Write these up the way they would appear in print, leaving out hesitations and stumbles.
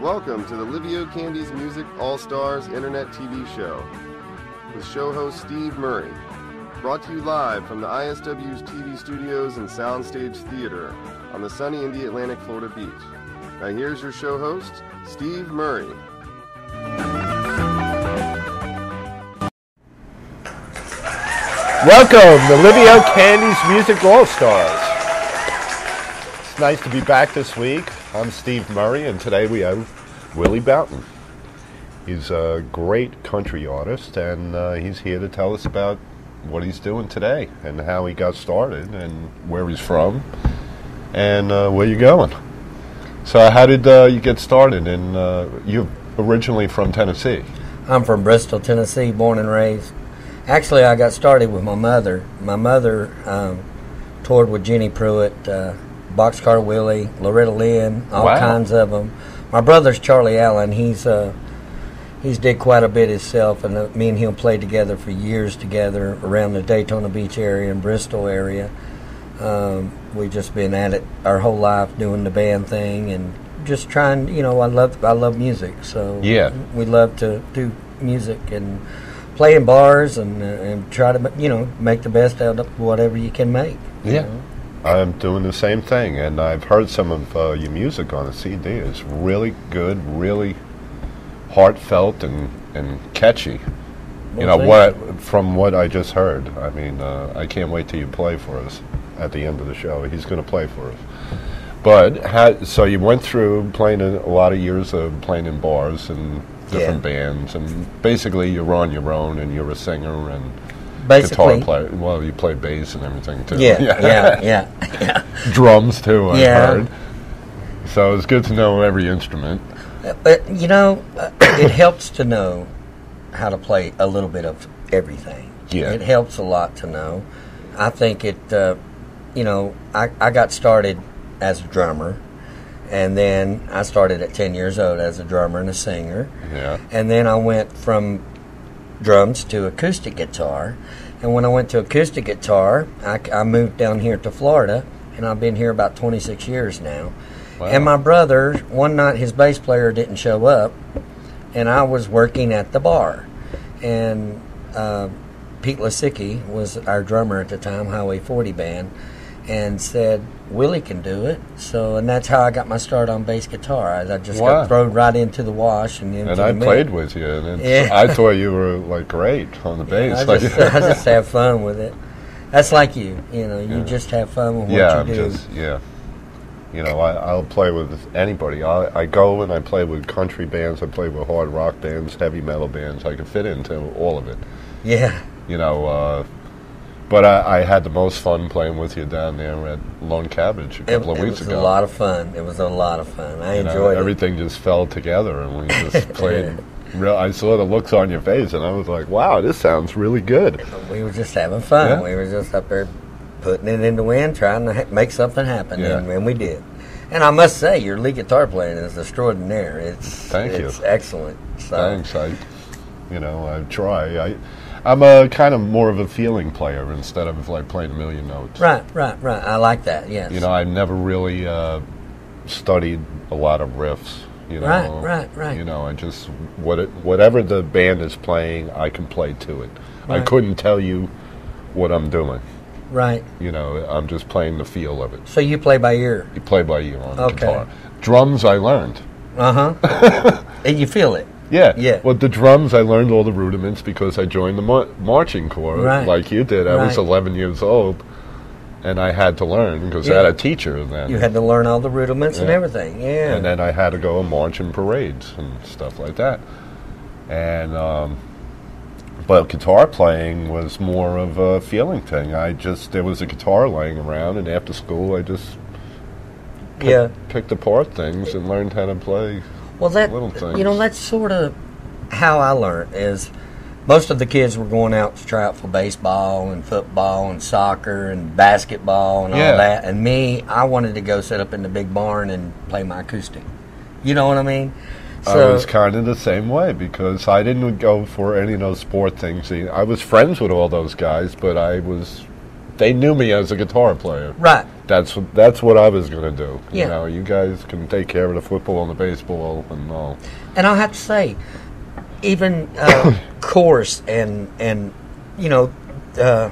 Welcome to the Livio Candy's Music All-Stars Internet TV show with show host Steve Murray. Brought to you live from the ISW's TV studios and Soundstage Theater on the sunny Atlantic Florida beach. Now here's your show host, Steve Murray. Welcome to Livio Candy's Music All-Stars. It's nice to be back this week. I'm Steve Murray, and today we have Willy Bouton. He's a great country artist, and he's here to tell us about what he's doing today and how he got started and where he's from and where you're going. So how did you get started? And you're originally from Tennessee. I'm from Bristol, Tennessee, born and raised. Actually, I got started with my mother. My mother toured with Jenny Pruitt, Boxcar Willie, Loretta Lynn, all kinds of them. My brother's Charlie Allen. He's did quite a bit himself, and me and him played together for years together around the Daytona Beach area and Bristol area. We've just been at it our whole life doing the band thing and just trying. You know, I love music, so yeah, we love to do music and play in bars and try to make the best out of whatever you can make. Yeah. You know? I'm doing the same thing, and I've heard some of your music on a CD. It's really good, really heartfelt and catchy. Well, From what I just heard. I mean, I can't wait till you play for us at the end of the show. He's going to play for us. But so you went through playing a lot of years of playing in bars and different bands, and basically you're on your own, and you're a singer and guitar player. Well, you play bass and everything too. Yeah. Drums too, I heard. So it's good to know every instrument. But it helps to know how to play a little bit of everything. Yeah, it helps a lot to know. I think it. I got started as a drummer. And then I started at 10 years old as a drummer and a singer. Yeah. And then I went from drums to acoustic guitar. And when I went to acoustic guitar, I moved down here to Florida, and I've been here about 26 years now. Wow. And my brother, one night his bass player didn't show up, and I was working at the bar. And Pete Lasicki was our drummer at the time, Highway 40 band, and said, Willie can do it. And that's how I got my start on bass guitar. I just got thrown right into the wash. And I played with you, and I thought you were like great on the bass. I just have fun with it. That's like you. You just have fun with what you do. I'll play with anybody. I go and I play with country bands. I play with hard rock bands, heavy metal bands. I can fit into all of it. Yeah. But I had the most fun playing with you down there at Lone Cabbage a couple of weeks ago. It was a lot of fun. It was a lot of fun. I enjoyed it. Everything just fell together, and we just played. I saw the looks on your face, and I was like, wow, this sounds really good. We were just having fun. Yeah. We were just up there putting it in the wind, trying to make something happen, and we did. And I must say, your lead guitar playing is extraordinary. It's excellent. So. Thanks. I try. I'm a kind of more of a feeling player instead of like playing a million notes. Right. I like that, yes. I never really studied a lot of riffs. Right. I just, whatever the band is playing, I can play to it. Right. I couldn't tell you what I'm doing. Right. I'm just playing the feel of it. So you play by ear? You play by ear on the guitar. Drums I learned. And you feel it? Yeah. Well, the drums, I learned all the rudiments because I joined the marching corps like you did. I was 11 years old, and I had to learn because I had a teacher then. You had to learn all the rudiments and everything, And then I had to go and march in parades and stuff like that. And but guitar playing was more of a feeling thing. There was a guitar laying around, and after school I just picked apart things and learned how to play. Well, little things. That's sort of how I learned. Is most of the kids were going out to try out for baseball and football and soccer and basketball and all that. And me, I wanted to go sit up in the big barn and play my acoustic. You know what I mean? I was kind of the same way because I didn't go for any of those sport things. I was friends with all those guys, but I was they knew me as a guitar player. Right. That's what I was going to do. Yeah. You know, you guys can take care of the football and the baseball and all. And I'll have to say, even chorus and you know,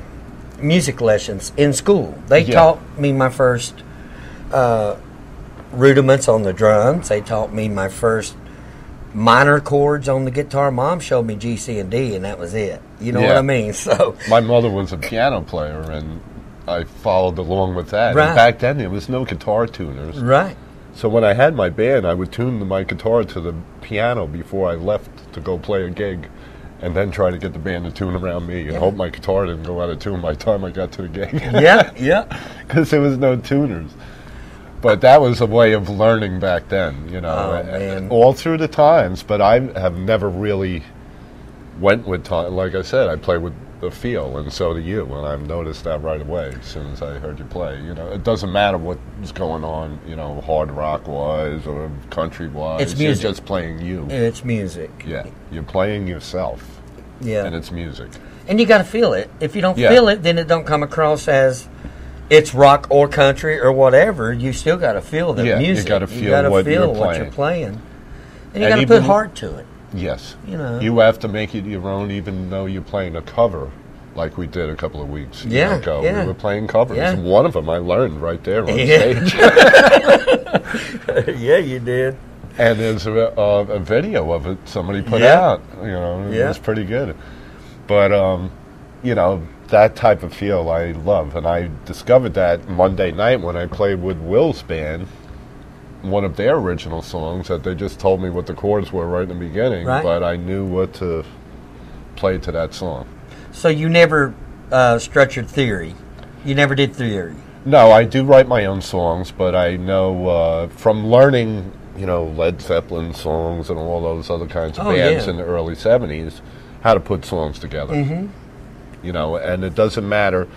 music lessons in school, they taught me my first rudiments on the drums. They taught me my first minor chords on the guitar. Mom showed me G, C, and D, and that was it. You know what I mean? So my mother was a piano player, and I followed along with that. Right. And back then, there was no guitar tuners. Right. So when I had my band, I would tune my guitar to the piano before I left to go play a gig, and then try to get the band to tune around me, and hope my guitar didn't go out of tune by the time I got to the gig. Yeah. Because there was no tuners. But that was a way of learning back then, you know, Oh, man. all through the times. But I have never really went with time. Like I said, I play with the feel, and so do you. And I've noticed that right away as soon as I heard you play. You know, it doesn't matter what's going on, you know, hard rock wise or country wise. It's music. You're just playing you. It's music. Yeah, you're playing yourself. Yeah. And it's music. And you got to feel it. If you don't Yeah. feel it, then it don't come across as it's rock or country or whatever. You still got to feel the Yeah, you music. gotta feel gotta what feel you're what you're playing. playing. And you And got to put even- heart to it. Yes. You know. You have to make it your own, even though you're playing a cover, like we did a couple of weeks ago. Yeah. We were playing covers. Yeah. One of them I learned right there on Yeah. stage. Yeah, you did. And there's a video of it somebody put Yeah. out. You know, it Yeah. was pretty good. But, you know, that type of feel I love. And I discovered that Monday night when I played with Will's band, one of their original songs that they just told me what the chords were right in the beginning, Right. but I knew what to play to that song. So you never structured theory. You never did theory. No, I do write my own songs, but I know from learning, you know, Led Zeppelin songs and all those other kinds of Oh, bands yeah. in the early 70s, how to put songs together. Mm-hmm. You know, and it doesn't matter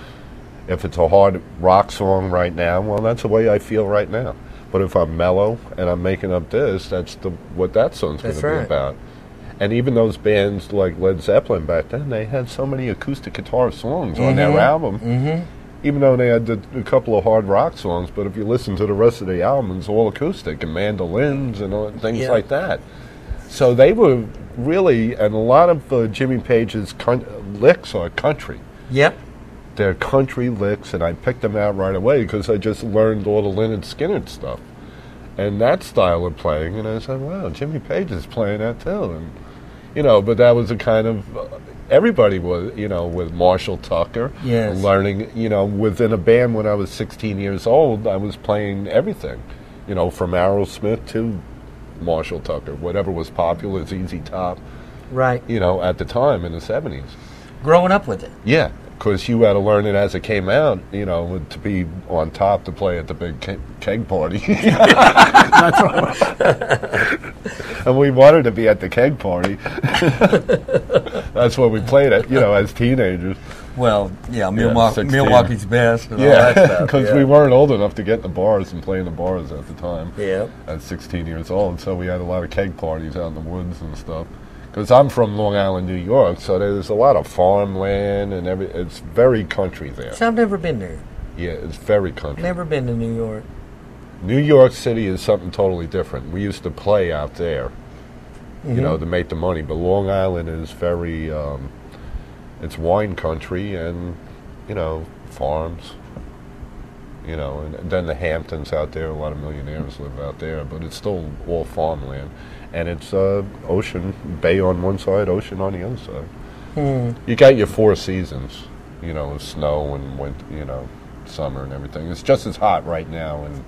if it's a hard rock song right now. Well, that's the way I feel right now. But if I'm mellow and I'm making up this, that's what that song's going That's to be right. about. And even those bands like Led Zeppelin back then, they had so many acoustic guitar songs on their album. Mm-hmm. Even though they had a couple of hard rock songs, but if you listen to the rest of the album, it's all acoustic and mandolins and things Yeah. like that. So they were really, and a lot of Jimmy Page's licks are country. Yep. They're country licks, and I picked them out right away because I just learned all the Lynyrd Skynyrd stuff and that style of playing. And I said, wow, Jimmy Page is playing that too. And, you know, but that was a kind of, everybody was, you know, with Marshall Tucker, Yes. learning, you know, within a band when I was 16 years old, I was playing everything, you know, from Aerosmith to Marshall Tucker, whatever was popular, ZZ Top, Right. you know, at the time in the 70s. Growing up with it. Yeah, because you had to learn it as it came out, you know, to be on top to play at the big keg party. And we wanted to be at the keg party. That's what we played at, you know, as teenagers. Well, yeah, 16. Milwaukee's best and all that Yeah, stuff. because we weren't old enough to get in the bars and play in the bars at the time. Yeah. At 16 years old, so we had a lot of keg parties out in the woods and stuff. Because I'm from Long Island, New York, so there's a lot of farmland and it's very country there. So I've never been there. Yeah, it's very country. Never been to New York. New York City is something totally different. We used to play out there, you know, to make the money. But Long Island is very, it's wine country and, you know, farms. You know, and then the Hamptons out there, a lot of millionaires live out there, but it's still all farmland. And it's ocean, bay on one side, ocean on the other side. You got your 4 seasons, you know, snow and winter, you know, summer and everything. It's just as hot right now in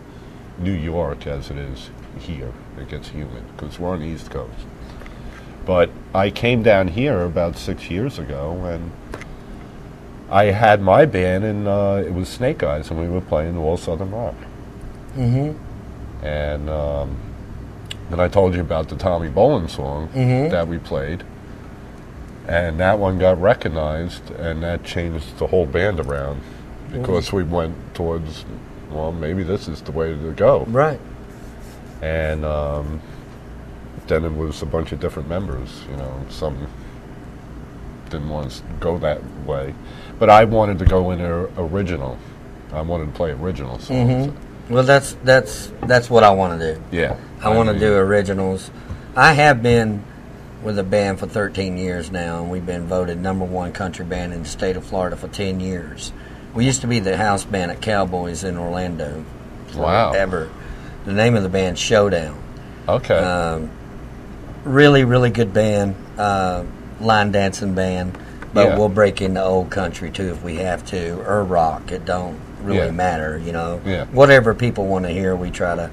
New York as it is here. It gets humid because we're on the East Coast. But I came down here about 6 years ago, and I had my band, and it was Snake Eyes, and we were playing all Southern rock. Mm-hmm. And then I told you about the Tommy Bolin song that we played, and that one got recognized, and that changed the whole band around because we went towards, well, maybe this is the way to go. Right. And then it was a bunch of different members, you know, some didn't want to go that way. But I wanted to go in original. I wanted to play original songs. Well, that's what I want to do. Yeah. I want to do originals. I have been with a band for 13 years now, and we've been voted #1 country band in the state of Florida for 10 years. We used to be the house band at Cowboys in Orlando. Wow. Forever. The name of the band, Showdown. Okay. Really, really good band. Line dancing band. But we'll break into old country, too, if we have to, or rock. It don't really matter, you know. Yeah. Whatever people want to hear, we try to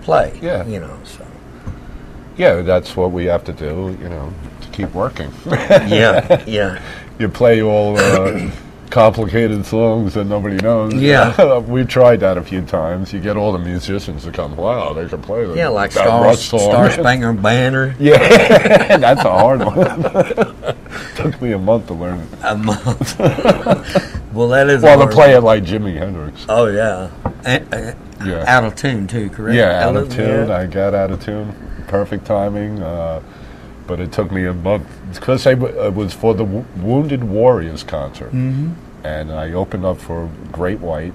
play. Yeah. You know, so. Yeah, that's what we have to do, you know, to keep working. Yeah. You play all complicated songs that nobody knows. Yeah. We've tried that a few times. You get all the musicians to come, wow, they can play that. Yeah, like that Star Spangled Banner. Yeah, that's a hard one. Took me a month to learn it. A month. Well, that is. Well, to play it like Jimi Hendrix. Oh, yeah. Out of tune, too, correct? Yeah, out of tune. I got out of tune. Perfect timing. But it took me a month because it was for the Wounded Warriors concert. Mm-hmm. And I opened up for Great White,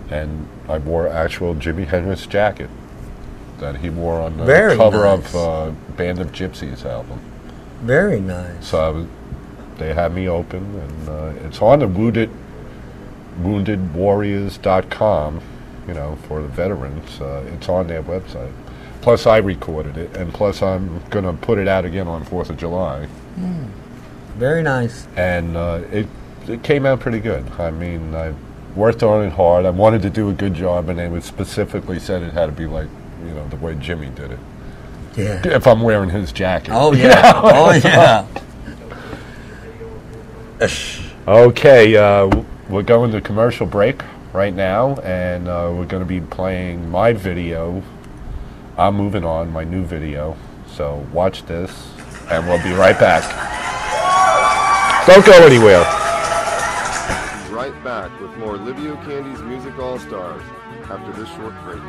and I wore actual Jimi Hendrix jacket that he wore on the cover of Band of Gypsies album. Very nice. So they had me open, and it's on the woundedwarriors.com, you know, for the veterans. It's on their website. Plus, I recorded it, and plus, I'm going to put it out again on 4th of July. Very nice. And it came out pretty good. I mean, I worked on it hard. I wanted to do a good job, and they would specifically said it had to be like, you know, the way Jimmy did it. Yeah. If I'm wearing his jacket. Oh, yeah. Oh, yeah. Okay, we're going to commercial break right now, and we're going to be playing my video, I'm Moving On, my new video. So watch this, and we'll be right back. Don't go anywhere. Right back with more Livio Candy's Music All-Stars after this short break.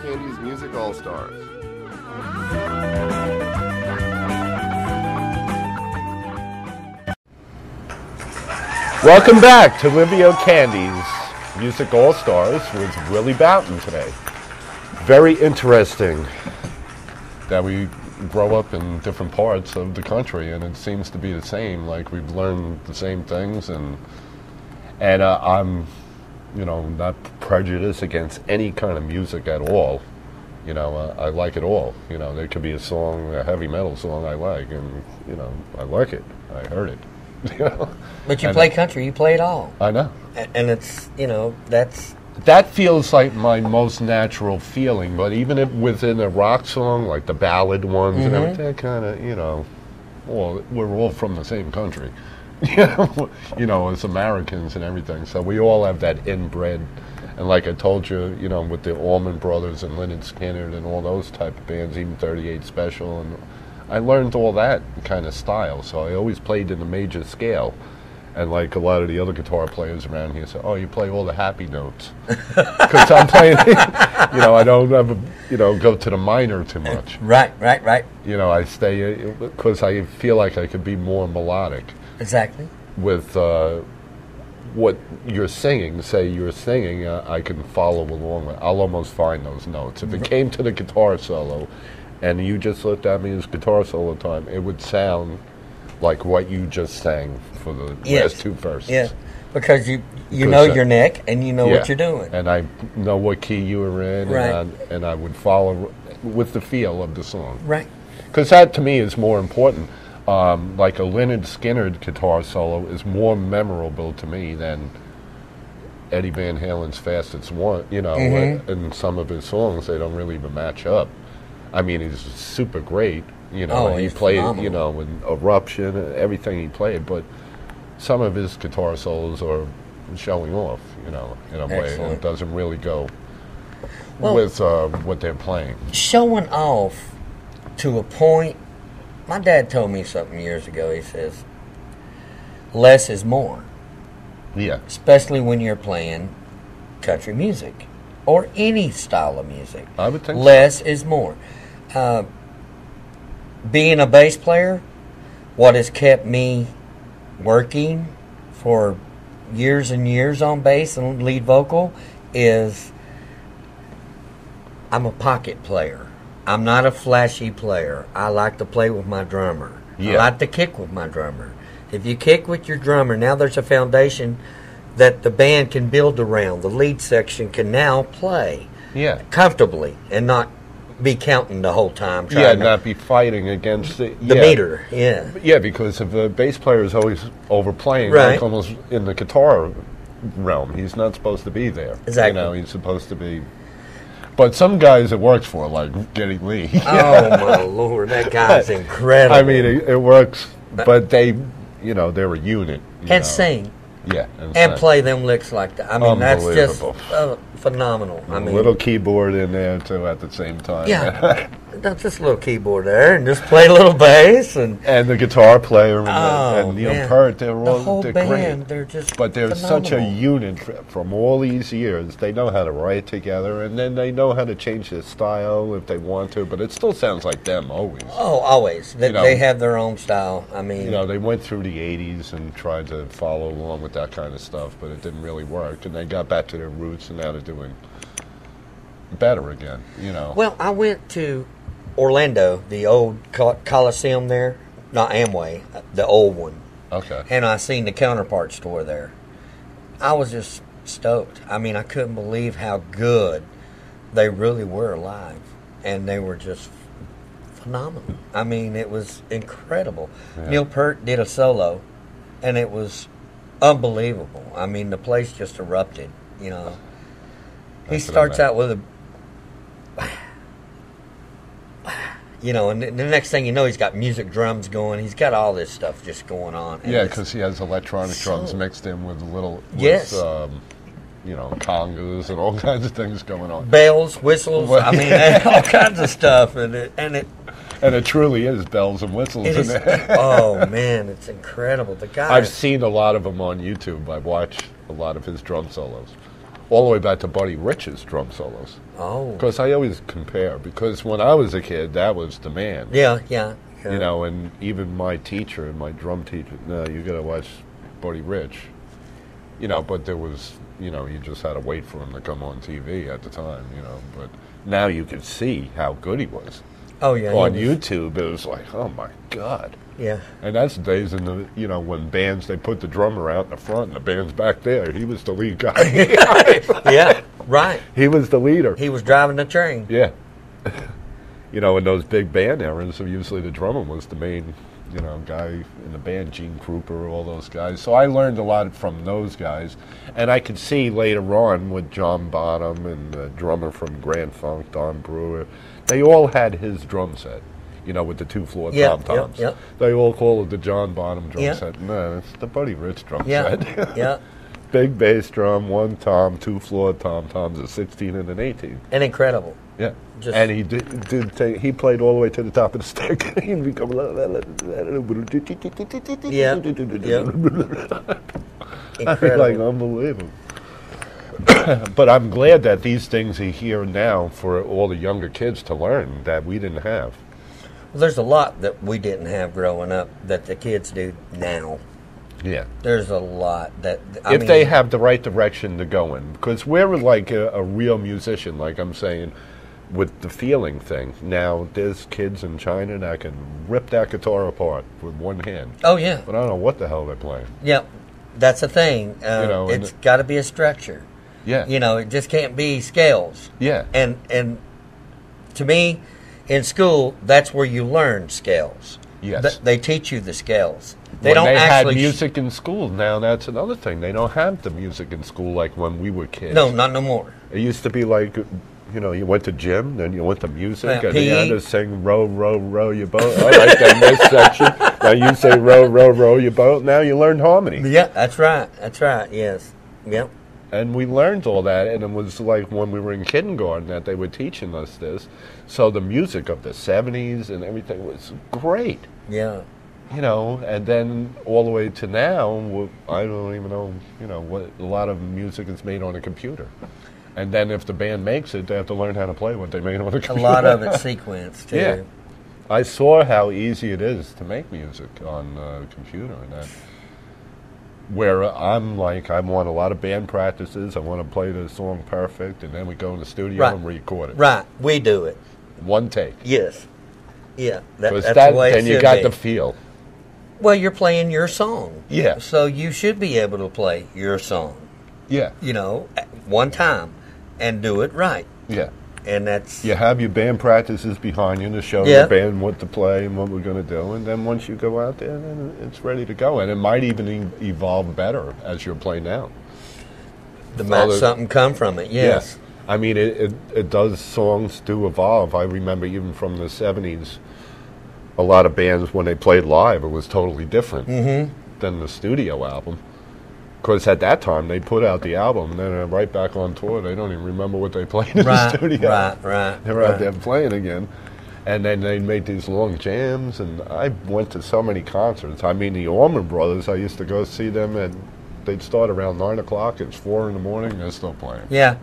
Candy's Music All-Stars. Welcome back to Livio Candy's Music All-Stars with Willy Bouton today. Very interesting that we grow up in different parts of the country, and it seems to be the same. Like, we've learned the same things, and I'm, not prejudiced against any kind of music at all. I like it all. There could be a song, a heavy metal song I like, and I like it. I heard it. But you play country. You play it all. I know. And it's that feels like my most natural feeling. But even within a rock song, like the ballad ones and everything, that kind of, well, we're all from the same country, as Americans and everything. So we all have that inbred. And like I told you, with the Allman Brothers and Lynyrd Skynyrd and all those type of bands, even 38 Special, and I learned all that kind of style. So I always played in the major scale. And like a lot of the other guitar players around here say, oh, you play all the happy notes. Because I'm playing, I don't ever, go to the minor too much. Right. I stay, because I feel like I could be more melodic. Exactly. With what you're singing, I can follow along. I'll almost find those notes. If it came to the guitar solo, and you just looked at me as guitar solo time, it would sound like what you just sang for the last two verses. Yeah, because you know your neck and you know what you're doing. And I know what key you were in, right. and I would follow with the feel of the song. Right. Because that, to me, is more important. Like a Lynyrd Skynyrd guitar solo is more memorable to me than Eddie Van Halen's Fastest One. And some of his songs, they don't really even match up. I mean, he's super great. He played, phenomenal. with Eruption, everything he played, but some of his guitar solos are showing off, in a way, and it doesn't really go with what they're playing. Showing off to a point. My dad told me something years ago. He says, less is more. Yeah. Especially when you're playing country music or any style of music. I would think less is more. Being a bass player, what has kept me working for years and years on bass and lead vocal is I'm a pocket player. I'm not a flashy player. I like to play with my drummer. Yeah. I like to kick with my drummer. If you kick with your drummer, now there's a foundation that the band can build around. The lead section can now play comfortably and not be counting the whole time. Not be fighting against the meter. Yeah, because if the bass player is always overplaying, like almost in the guitar realm, he's not supposed to be there. Exactly. He's supposed to be. But some guys it works for, like Geddy Lee. Oh my Lord, that guy's incredible. I mean, it works, but they, they're a unit. And sing. Yeah, and play them licks like that. I mean, that's just phenomenal. I mean, a little keyboard in there too at the same time. Yeah, that's just a little keyboard there, and just play a little bass and the guitar player and Neil Peart. They're band, great. They're just but they're phenomenal. Such a unit from all these years. They know how to write together, and then they know how to change their style if they want to. But it still sounds like them always. Oh, always. They have their own style. I mean, they went through the '80s and tried to follow along with that kind of stuff, but it didn't really work. And they got back to their roots, and now they're doing better again. Well, I went to Orlando, the old Coliseum there, not Amway, the old one. Okay. And I seen the Counterpart store there. I was just stoked. I mean, I couldn't believe how good they really were live, and they were just phenomenal. I mean, it was incredible. Yeah. Neil Peart did a solo, and it was unbelievable. I mean, the place just erupted. He starts out with a. And the next thing you know, he's got music drums going. He's got all this stuff just going on. Yeah, because he has electronic drums mixed in with congas and all kinds of things going on. Bells, whistles, I mean, all kinds of stuff. And it truly is bells and whistles. Oh, man, it's incredible. The guy. I've seen a lot of them on YouTube. I've watched a lot of his drum solos. all the way back to Buddy Rich's drum solos. Oh. Because I always compare, because when I was a kid, that was the man. Yeah, yeah. You know, and even my teacher, my drum teacher, no, you got to watch Buddy Rich. You know, but there was, you know, you just had to wait for him to come on TV at the time, you know. But now you could see how good he was. Oh, yeah. On YouTube, it was like, oh, my God. Yeah. And that's the days in the, you know, when bands, they put the drummer out in the front and the band's back there. He was the lead guy. Yeah, right. He was the leader. He was driving the train. Yeah. You know, in those big band eras, usually the drummer was the main, you know, guy in the band, Gene Krupa, all those guys. So I learned a lot from those guys. And I could see later on with John Bonham and the drummer from Grand Funk, Don Brewer, they all had his drum set, you know, with the 2-floor tom-toms. Yep. They all call it the John Bonham drum Yep. set. No, it's the Buddy Rich drum Yeah, set. yeah. Big bass drum, 1 tom, 2-floor tom-toms, a 16 and an 18. And incredible. Yeah, Just and he he played all the way to the top of the stick. He'd become incredible. like unbelievable. But I'm glad that these things are here now for all the younger kids to learn that we didn't have. Well, there's a lot that we didn't have growing up that the kids do now. Yeah. There's a lot that If they have the right direction to go in. Because we're like a real musician, like I'm saying, with the feeling thing. Now, there's kids in China that can rip that guitar apart with one hand. Oh, yeah. But I don't know what the hell they're playing. Yeah, that's the thing. You know, it's got to be a structure. Yeah. You know, it just can't be scales. Yeah. And to me, in school, that's where you learn scales. Yes. They teach you the scales. They don't had actually music in school. Now that's another thing. They don't have the music in school like when we were kids. No, not no more. It used to be like, you know, you went to gym, then you went to music, Yeah, and you had PE. to sing row, row, row your boat. All right, then this section. Now you say row, row, row your boat. Now you learn harmony. Yeah, that's right. That's right. Yes. Yep. And we learned all that, and it was like when we were in kindergarten that they were teaching us this. So the music of the 70s and everything was great. Yeah. You know, and then all the way to now, I don't even know, you know, what a lot of music is made on a computer. And then if the band makes it, they have to learn how to play what they made on a computer. A lot of it's sequenced, too. Yeah. I saw how easy it is to make music on a computer. And that, where I'm like, I want a lot of band practices. I want to play the song perfect, and then we go in the studio and record it. Right. We do it. One take. Yes. Yeah. That's that, the way then it you should got be. the feel. Well, you're playing your song. Yeah. So you should be able to play your song, Yeah. you know, at one time and do it right. Yeah. And that's... You have your band practices behind you to show Yeah. the band what to play and what we're going to do. And then once you go out there, then it's ready to go. And it might even evolve better as you're playing now. Might something come from it, yes. Yeah. I mean, it does, songs do evolve. I remember even from the 70s, a lot of bands, when they played live, it was totally different than the studio album. Because at that time, they put out the album, and then right back on tour, they don't even remember what they played in the studio. Right. They were out there playing again. And then they'd make these long jams, and I went to so many concerts. I mean, the Allman Brothers, I used to go see them, and they'd start around 9 o'clock. It's 4 in the morning, they're still playing. Yeah.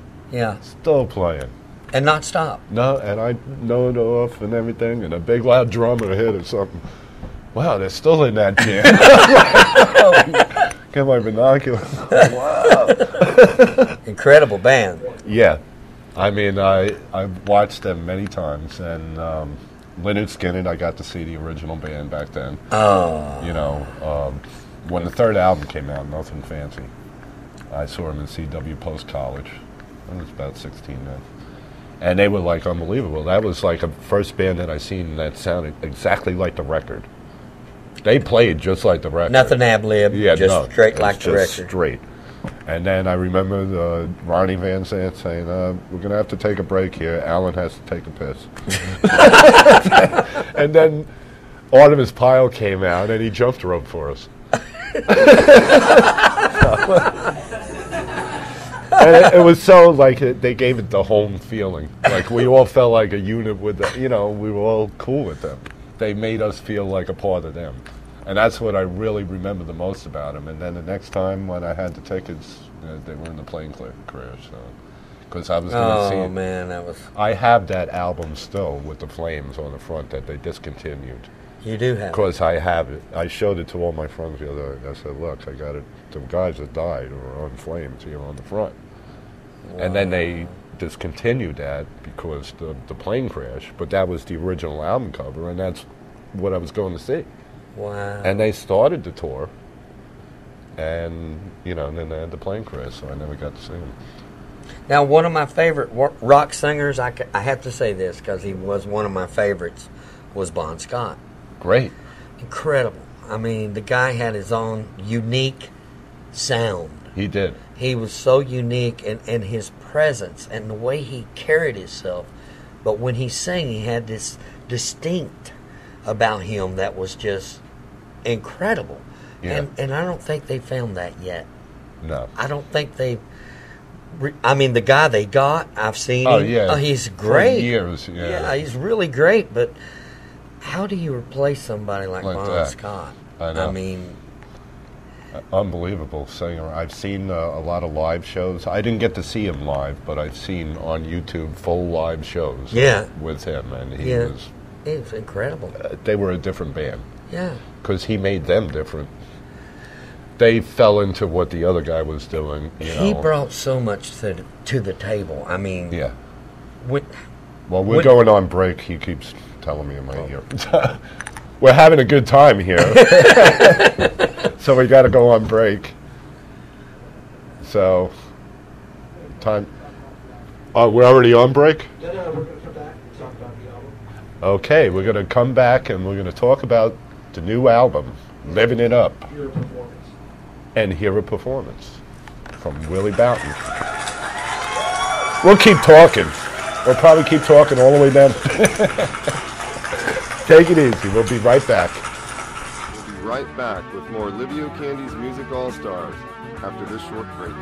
Still playing. And not stop. No, and I note off and everything, and a big loud drummer hit or something. Wow, they're still in that jam. Get my binoculars. Wow. Incredible band. Yeah. I mean, I've watched them many times, and Lynyrd Skynyrd, I got to see the original band back then. Oh. You know, when the third album came out, Nothing Fancy, I saw them in CW Post College. I was about 16 then. And they were like unbelievable. That was like a first band that I seen that sounded exactly like the record. They played just like the record. Nothing ad-lib, just straight like the record. Straight. And then I remember Ronnie Van Zant saying, we're going to have to take a break here. Alan has to take a piss. And then Artemis Pyle came out, and he jumped rope for us. And it was so like they gave it the home feeling. Like we all felt like a unit with them. You know, we were all cool with them. They made us feel like a part of them. And that's what I really remember the most about him. And then the next time when I had the tickets, they were in the plane crash. Because I was going to see it. Oh, man, that was... I have that album still with the flames on the front that they discontinued. You do have it? Because I have it. I showed it to all my friends the other day. I said, look, I got it. The guys that died were on flames here on the front. Wow. And then they discontinued that because the plane crash. But that was the original album cover, and that's what I was going to see. Wow. And they started the tour, and, and then they had the plane crash, so I never got to see them. Now, one of my favorite rock singers, I have to say this because he was one of my favorites, was Bon Scott. Great. Incredible. I mean, the guy had his own unique sound. He did. He was so unique, and his presence and the way he carried himself. But when he sang, he had this distinct about him that was just incredible. Yeah. And I don't think they found that yet. No. I don't think they... I mean, the guy they got, I've seen him. Oh, yeah. Oh, he's great. For years, yeah. Yeah, he's really great, but how do you replace somebody like Bon Scott? I know. I mean... Unbelievable singer. I've seen a lot of live shows. I didn't get to see him live, but I've seen on YouTube full live shows with him, and he was... It was incredible. They were a different band. Yeah. Because he made them different. They fell into what the other guy was doing. He brought so much to the table. I mean... Yeah. Well, we're going on break. He keeps telling me in my ear. We're having a good time here. So we got to go on break. So, time... Oh, we're already on break? No, we're going to come back and talk about the album. Okay, we're going to come back and we're going to talk about the new album, Living It Up. Hear a performance. And hear a performance from Willy Bouton. We'll keep talking. We'll probably keep talking all the way down. Take it easy. We'll be right back. We'll be right back with more Livio Candy's Music All-Stars after this short break.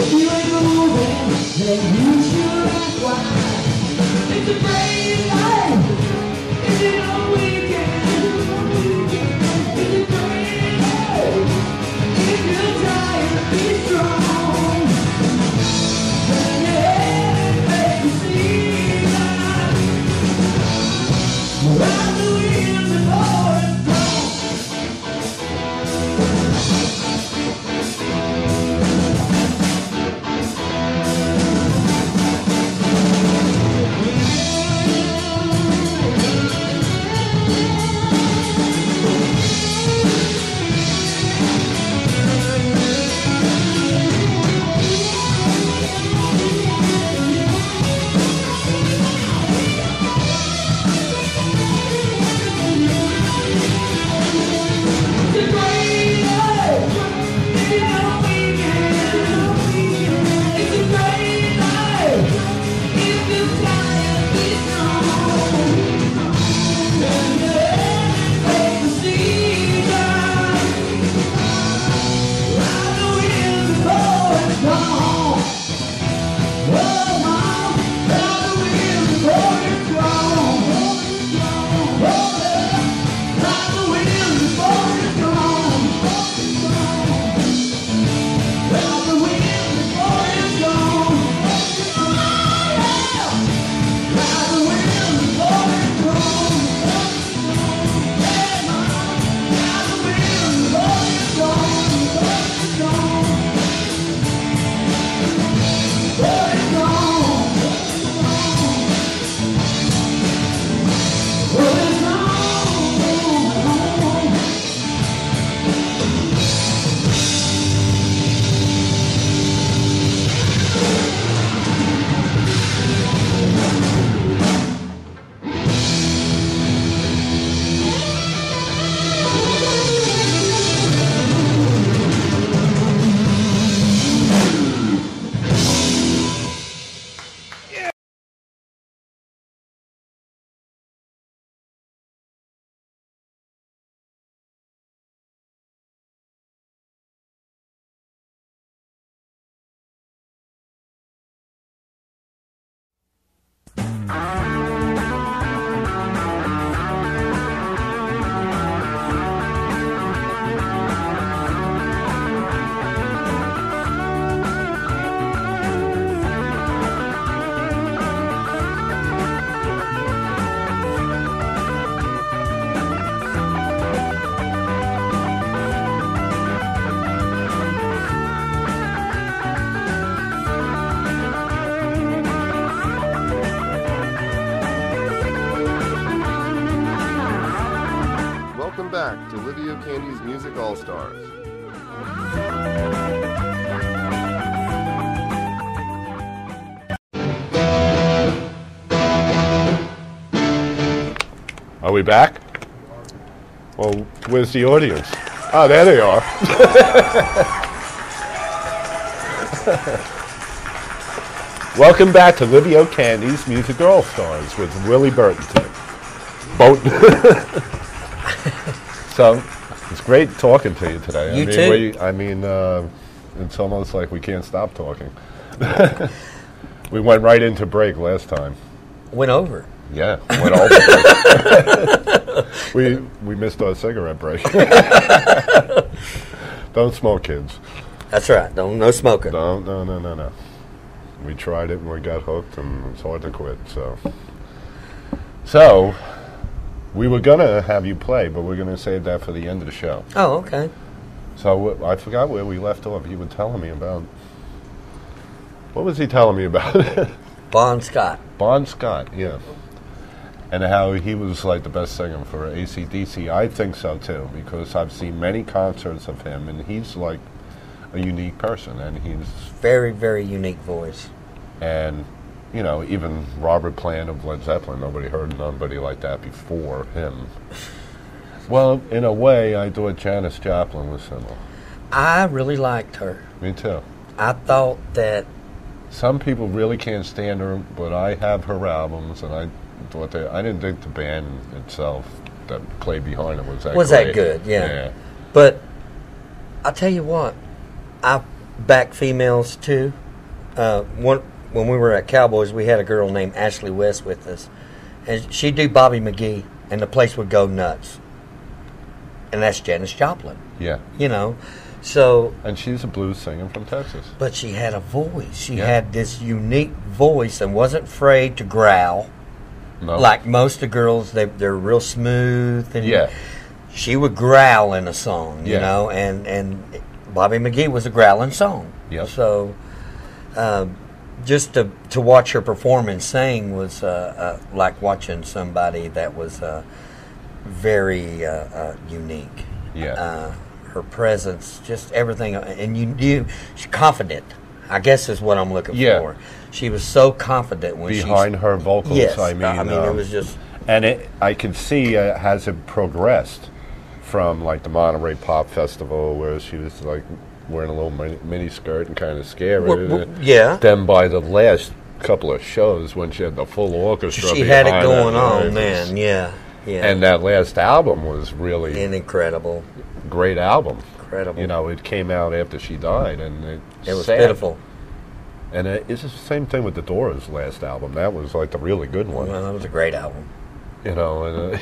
If you ain't moving, then you should ask why. Welcome back to Livio Candy's Music All-Stars. Are we back? Well, where's the audience? Oh, there they are. Welcome back to Livio Candy's Music All-Stars with Willy Bouton. So, it's great talking to you today. You too. It's almost like we can't stop talking. We went right into break last time. Went over. Yeah, went over. we missed our cigarette break. Don't smoke, kids. That's right. No smoking. No. We tried it and we got hooked, and it's hard to quit. So we were gonna have you play, but we're gonna save that for the end of the show. Oh, okay. So I forgot where we left off. You were telling me about. What was he telling me about? Bon Scott. Bon Scott, yeah. And how he was like the best singer for AC/DC. I think so too, because I've seen many concerts of him, and he's like a unique person, and he's very, very unique voice. And you know, even Robert Plant of Led Zeppelin, nobody heard nobody like that before him. Well, in a way, I thought Janis Joplin was similar. I really liked her. Me too. I thought that some people really can't stand her, but I have her albums, and I thought I didn't think the band itself that played behind it was that was great. that good. Yeah. But I tell you what, I back females too. when we were at Cowboys, we had a girl named Ashley West with us, and she'd do Bobby McGee, and the place would go nuts. And that's Janis Joplin. Yeah. You know, so. And she's a blues singer from Texas. But she had a voice. She had this unique voice and wasn't afraid to growl. No. Like most of the girls, they're real smooth. And Yeah. she would growl in a song, you know, and Bobby McGee was a growling song. Yep. So just to watch her perform and sing was like watching somebody that was very unique. Yeah. Her presence, just everything, and you knew she's confident. I guess is what I'm looking for. She was so confident when behind her vocals. Yes, I mean, it was just, and I can see has it progressed from like the Monterey Pop Festival where she was like wearing a little mini skirt and kind of scary. Then by the last couple of shows when she had the full orchestra, she had it going her, on, man. Yeah. And that last album was really an incredible, great album. Incredible. You know, it came out after she died, and it was sad. pitiful. And it's the same thing with the Doors' last album. That was like the really good one. Well, that was a great album. You know, and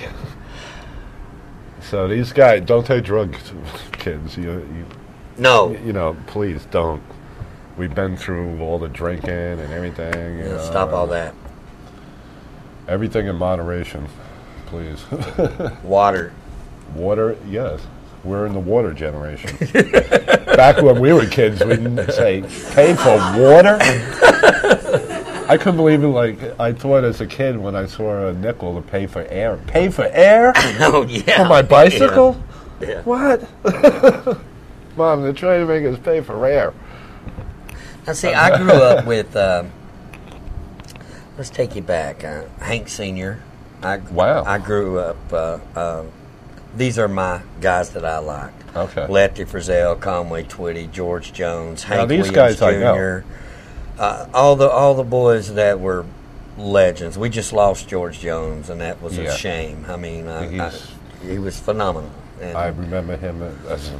so these guys don't take drugs, kids. No. You know, please don't. We've been through all the drinking and everything. You know, stop all that. Everything in moderation, please. Water. Water, yes. We're in the water generation. Back when we were kids, we didn't say, pay for water? I couldn't believe it. Like, I thought as a kid when I saw a nickel to pay for air. Pay for air? Oh, yeah. For my bicycle? Yeah. What? Mom, they're trying to make us pay for air. Now, see, I grew up with, let's take you back, Hank Sr. Wow. I grew up, these are my guys that I liked. Okay. Lefty Frizzell, Conway Twitty, George Jones, Hank now, these Williams guys I Jr. know. All the boys that were legends. We just lost George Jones, and that was a shame. I mean, he was phenomenal. And I remember him as a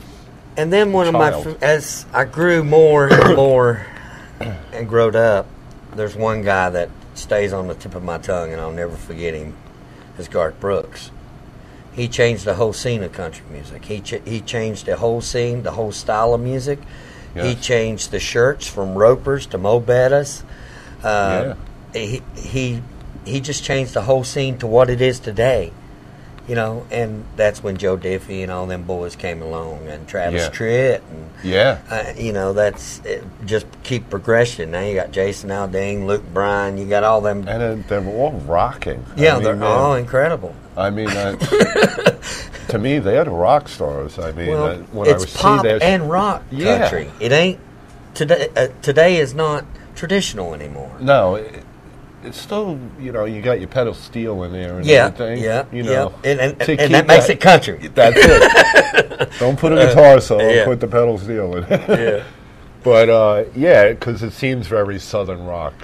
and then one child. of as I grew more and more and growed up, there's one guy that stays on the tip of my tongue, and I'll never forget him. Is Garth Brooks. He changed the whole scene of country music. He changed the whole scene, the whole style of music. Yes. He changed the shirts from Ropers to Mo Bettas. He just changed the whole scene to what it is today. You know, and that's when Joe Diffie and all them boys came along, and Travis Tritt, and you know, that's just keep progression. Now you got Jason Aldean, Luke Bryan, you got all them, and they're all rocking. Yeah, they're all incredible. I mean, to me, they're the rock stars. I mean, well, when it's I pop see their and rock country. It ain't today. Today is not traditional anymore. No. It's still, you know, you got your pedal steel in there and everything. You know, and that makes it country. That's it. Don't put a guitar solo, put the pedal steel in it. But, because it seems very Southern rock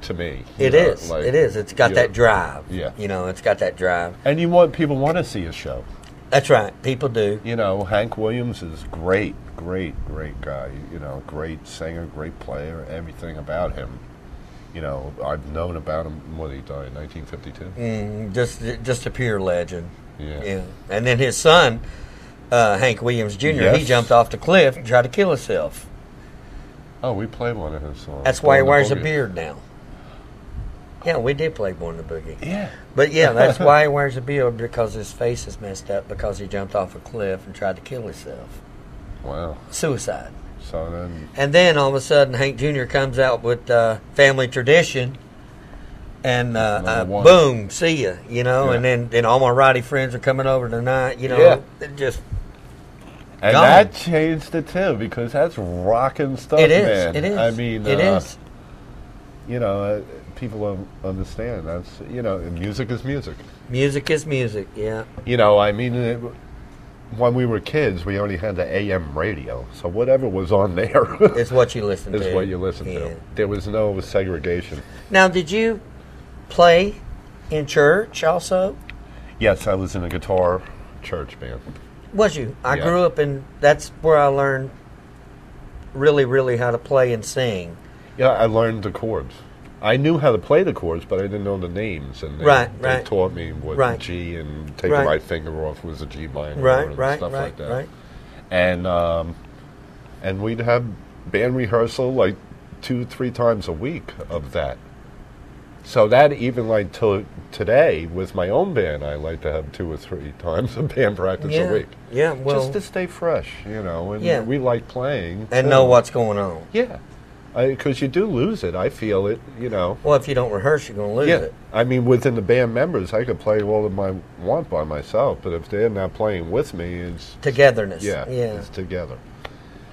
to me. It is. It's got that drive. Yeah. You know, it's got that drive. And people want to see a show. That's right. People do. You know, Hank Williams is great guy. You know, great singer, great player, everything about him. You know, I've known about him when he died in 1952. Just a pure legend. Yeah. And then his son, Hank Williams Jr., he jumped off the cliff and tried to kill himself. Oh, we played one of his songs. That's why he wears a beard now. Yeah, we did play Born the Boogie. Yeah. But yeah, that's why he wears a beard, because his face is messed up because he jumped off a cliff and tried to kill himself. Wow. Suicide. And then all of a sudden, Hank Jr. comes out with Family Tradition, and boom, see ya, you know. And then all my Roddy friends are coming over tonight, you know. It just and gone. That changed it too, because that's rocking stuff. It is. Man. It is. I mean, it is. You know, people don't understand. That's music is music. Music is music. Yeah. You know, I mean. When we were kids, we only had the AM radio, so whatever was on there is what you listened to. Is what you listened to. There was no segregation. Now, did you play in church also? Yes, I was in a guitar church band. Was you? I grew up in. That's where I learned really, really how to play and sing. Yeah, I learned the chords. I knew how to play the chords, but I didn't know the names. And they taught me what G and taking my finger off was a G minor and stuff like that. Right. And we'd have band rehearsal like 2-3 times a week of that. So that even like till today with my own band, I like to have 2 or 3 times of band practice a week. Yeah, well, just to stay fresh, and we like playing and know what's going on. Yeah, because you do lose it. I feel it, Well, if you don't rehearse, you're going to lose it. I mean, within the band members, I could play all of my want by myself, but if they're not playing with me, it's togetherness. Yeah, it's together.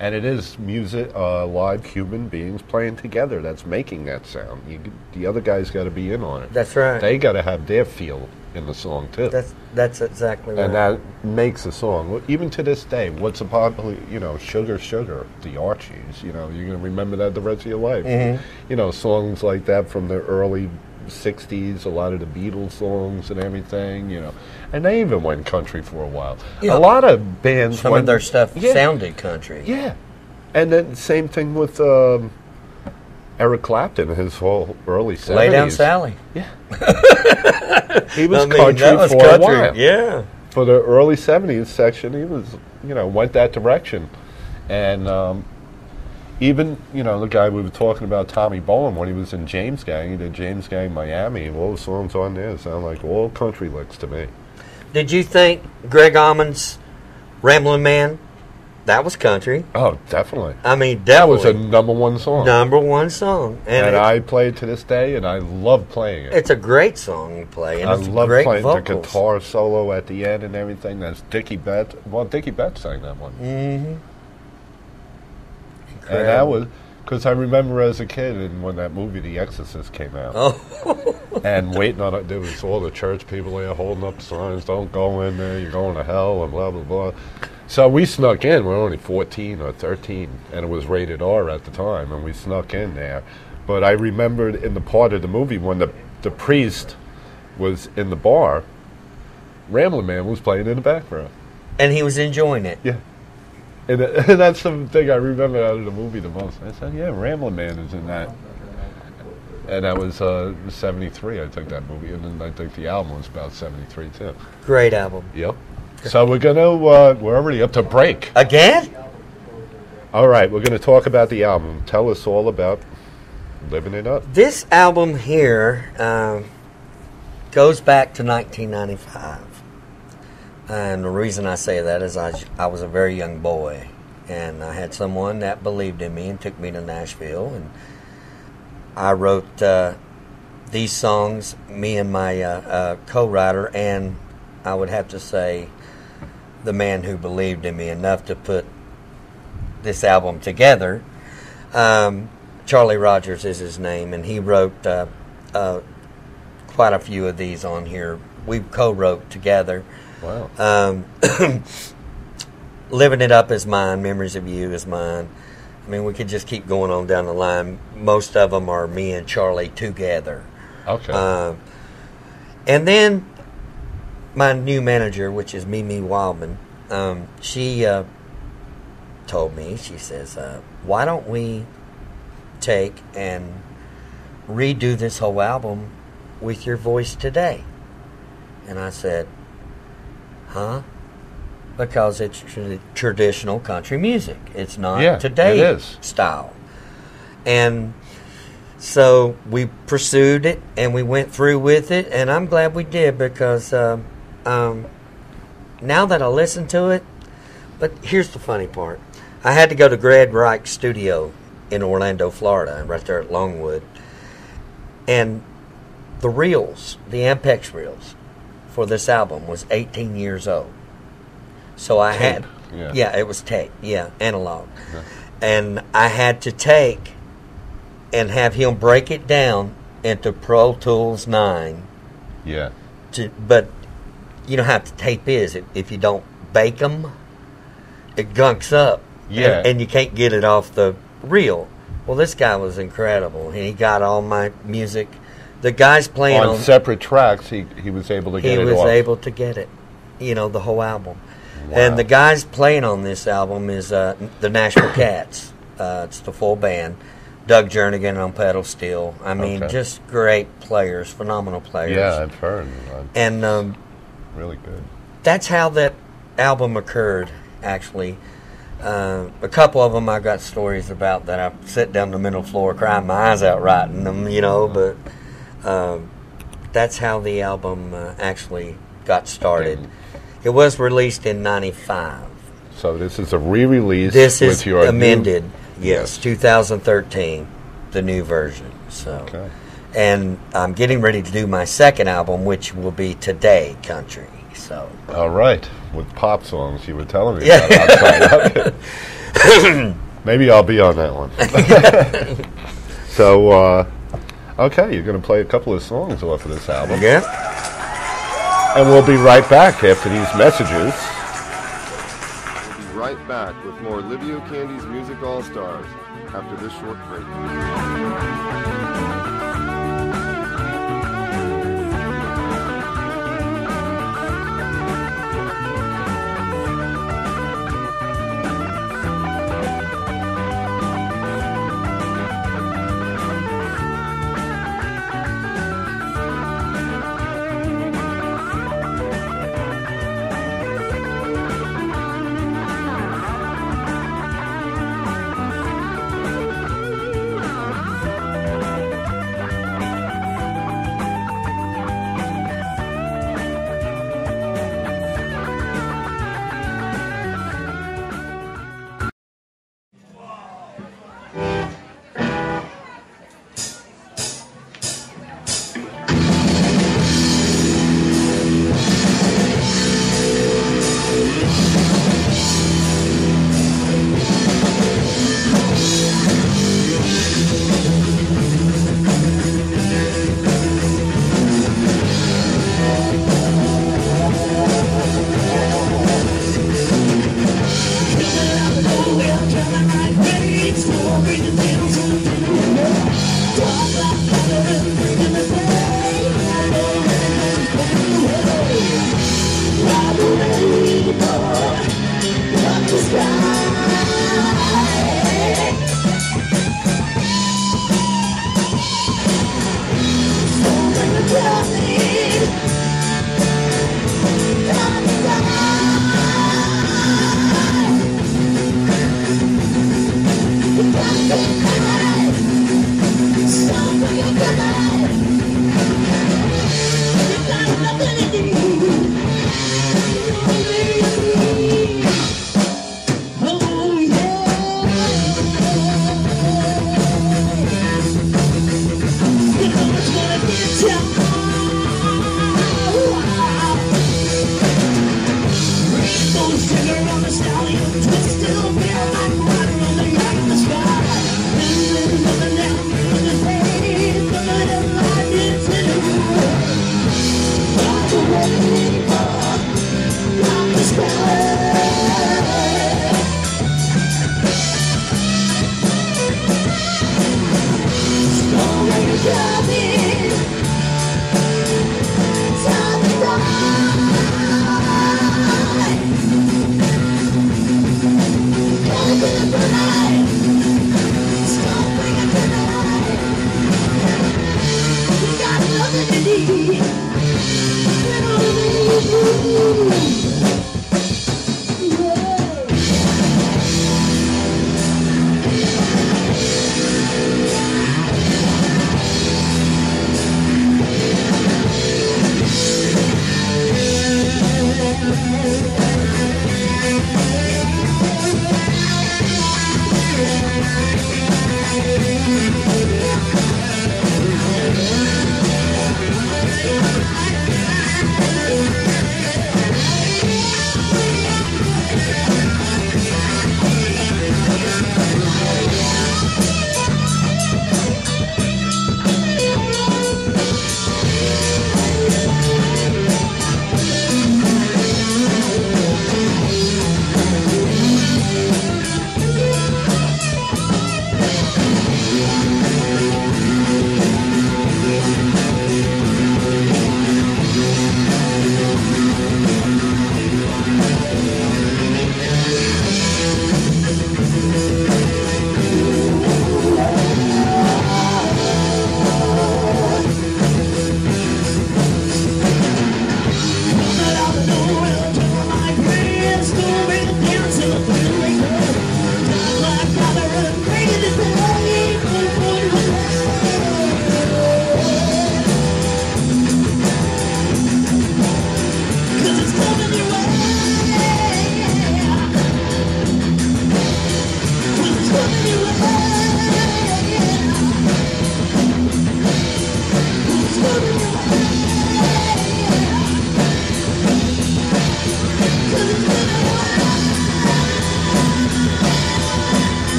And it is music, live human beings playing together that's making that sound. The other guys got to be in on it. That's right. They got to have their feel in the song, too. That's exactly right. And that makes a song. Even to this day, what's a popular, Sugar, Sugar, the Archies, you're going to remember that the rest of your life. Mm-hmm. Songs like that from the early 60s, a lot of the Beatles songs and everything, And they even went country for a while. A lot of bands Some of their stuff sounded country. Yeah. And then same thing with Eric Clapton, his whole early 70s. Lay Down Sally. Yeah. He was country for a while. Yeah. For the early 70s section, he was, went that direction. And even, the guy we were talking about, Tommy Bowen, when he was in James Gang, he did James Gang Miami, all the songs on there sound like all country licks to me. Did you think Greg Almond's Ramblin' Man, that was country? Oh, definitely. I mean, that was a #1 song. #1 song. And I play it to this day, and I love playing it. It's a great song you play, and I it's love great playing vocals. the guitar solo at the end and everything. That's Dickie Betts. Well, Dickie Betts sang that one. Mm-hmm. And that was, because I remember as a kid, and when that movie The Exorcist came out, and waiting on it, there was all the church people there holding up signs, don't go in there, you're going to hell, and blah, blah, blah. So we snuck in. We were only 14 or 13, and it was rated R at the time, and we snuck in there. But I remembered in the part of the movie when the priest was in the bar, Ramblin' Man was playing in the background. And he was enjoying it. Yeah. And that's the thing I remember out of the movie the most. I said, yeah, Ramblin' Man is in that. And that was 73, I think, that movie. And then I think the album was about 73, too. Great album. Yep. So we're going to, we're already up to break. Again? All right, we're going to talk about the album. Tell us all about Living It Up. This album here goes back to 1995. And the reason I say that is I was a very young boy, and I had someone that believed in me and took me to Nashville, and I wrote these songs, me and my co-writer, and I would have to say the man who believed in me enough to put this album together. Charlie Rogers is his name, and he wrote quite a few of these on here. We co-wrote together. Wow. Living It Up is mine. Memories of You is mine. I mean, we could just keep going on down the line. Most of them are me and Charlie together. Okay. And then my new manager, which is Mimi Wildman, she told me, she says, why don't we take and redo this whole album with your voice today? And I said, huh? Because it's traditional country music. It's not today's style. And so we pursued it, and we went through with it, and I'm glad we did, because now that I listen to it, but here's the funny part. I had to go to Greg Reich's studio in Orlando, Florida, right there at Longwood, and the reels, the Ampex reels for this album was 18 years old. So I had, it was tape, analog. Uh-huh. And I had to take and have him break it down into Pro Tools 9. Yeah. But you know how the tape is. If you don't bake them, it gunks up. Yeah. And you can't get it off the reel. Well, this guy was incredible. He got all my music. The guys playing on separate tracks, he was able to get it off. He was able to get it, the whole album. Wow. And the guys playing on this album is the Nashville Cats. It's the full band. Doug Jernigan on pedal steel. I mean, Okay. just great players, phenomenal players. Yeah, I've heard. And Really good. that's how that album occurred, actually. A couple of them I got stories about that I sit down the middle floor crying my eyes out writing them, but that's how the album actually got started. It was released in 95. So this is a re-release. This with is your amended, new- yes, 2013, the new version. So, Okay. and I'm getting ready to do my second album, which will be Today Country. So, All right, with pop songs you were telling me Yeah. about outside. Okay. Maybe I'll be on that one. So, okay, you're going to play a couple of songs off of this album. yeah. And we'll be right back after these messages. We'll be right back with more Livio Candy's Music All-Stars after this short break.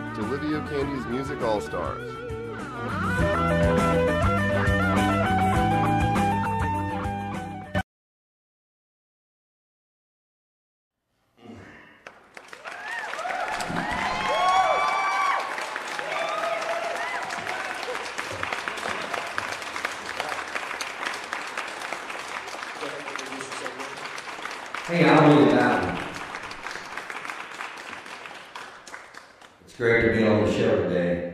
back to Livio Candy's Music All-Stars. Hey, I'm Willy Bouton. It's great to be on the show today.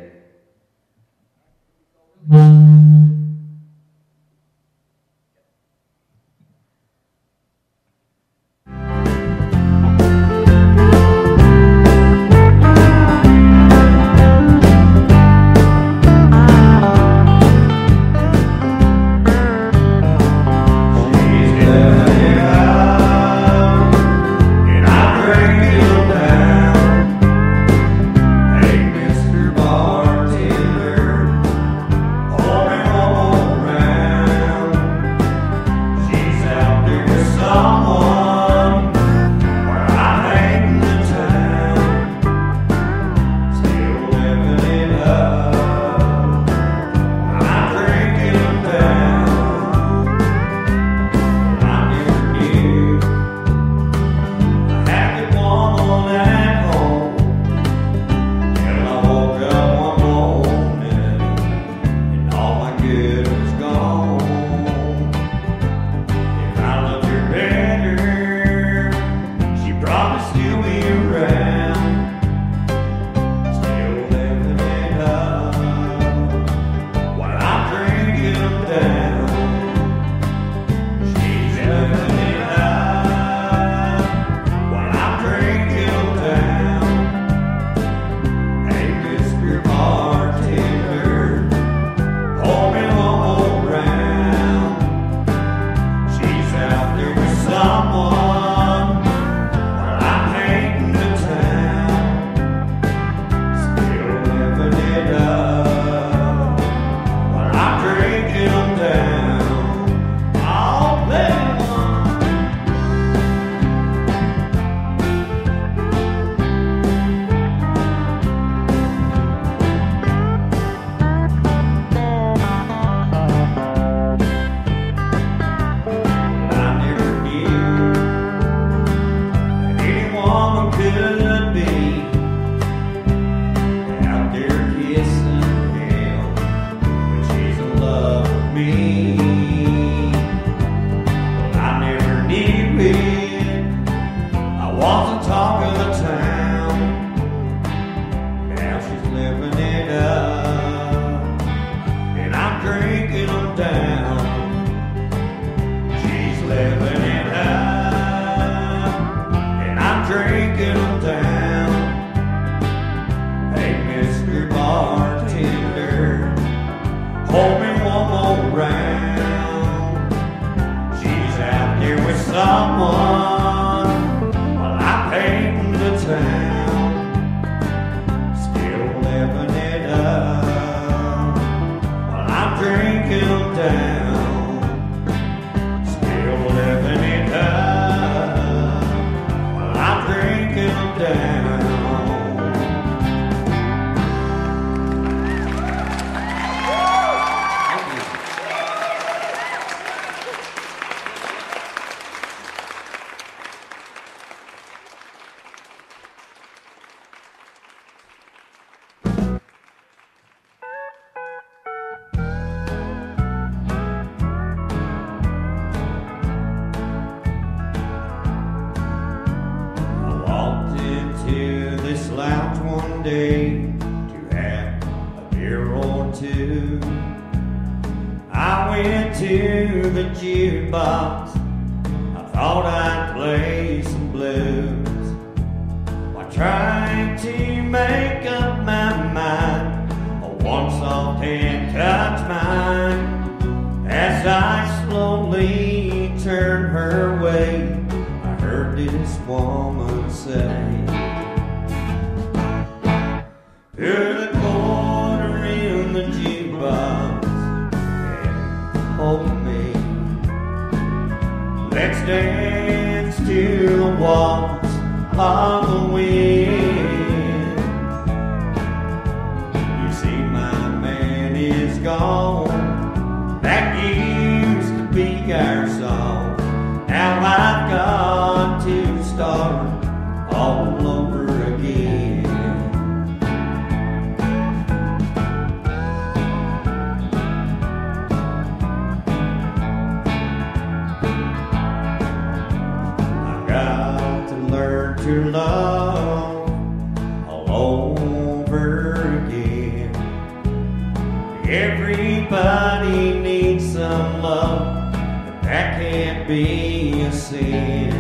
be a sin.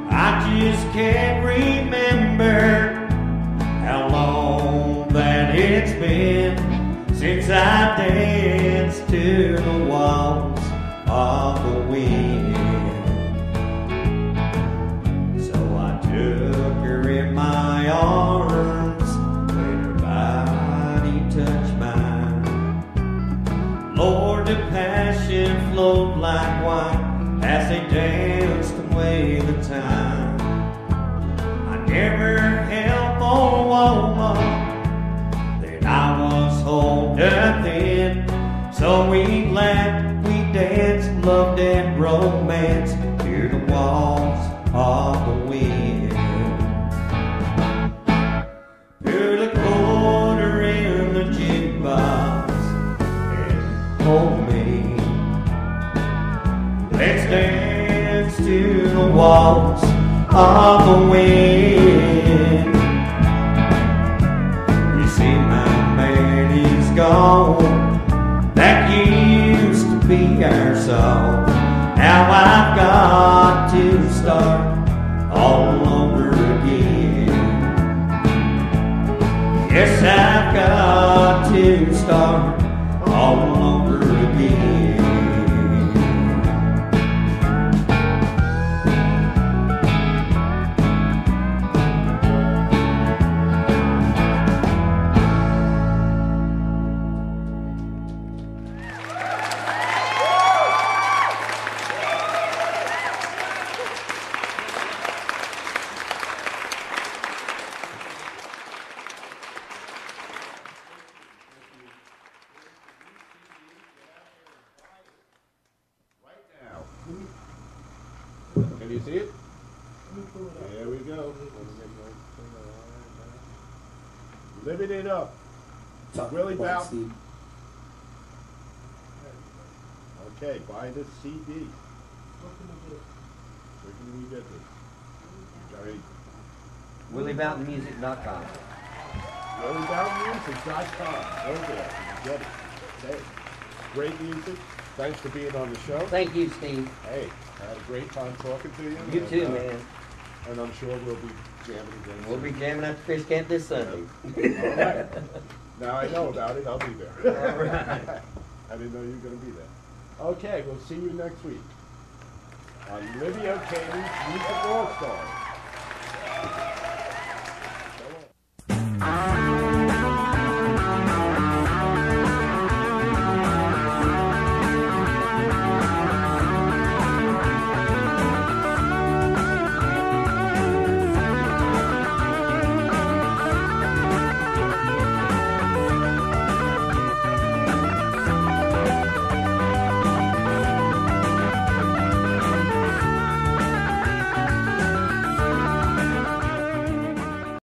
I just can't remember how long that it's been since I danced to the waltz of the wind. So I took her in my arms, let her body touch mine. Lord, the passion flowed like wine as they danced away the time. I never held more woman than I was holding then. So we laughed, we danced, loved and romanced to the waltz of the wind. Put a quarter in the jukebox and hold me. Let's dance to the waltz of the wind. You see, my man is gone. That used to be our song. Now I've got to start all over again. Yes, I've got to start all over again. Can you see it? There we go. Living it up. Willy Bouton. Okay, buy this CD. Where can we get this? Jerry. WillyBoutonMusic.com. WillyBoutonMusic.com. Go there. Get it. Hey, great music. Thanks for being on the show. Thank you, Steve. Hey, I had a great time talking to you. You too, man. And I'm sure we'll be jamming again. We'll be jamming at the fish camp this Sunday. All right. Now I know about it. I'll be there. All right. I didn't know you were going to be there. Okay, we'll see you next week on Livio Candy's Music All Stars.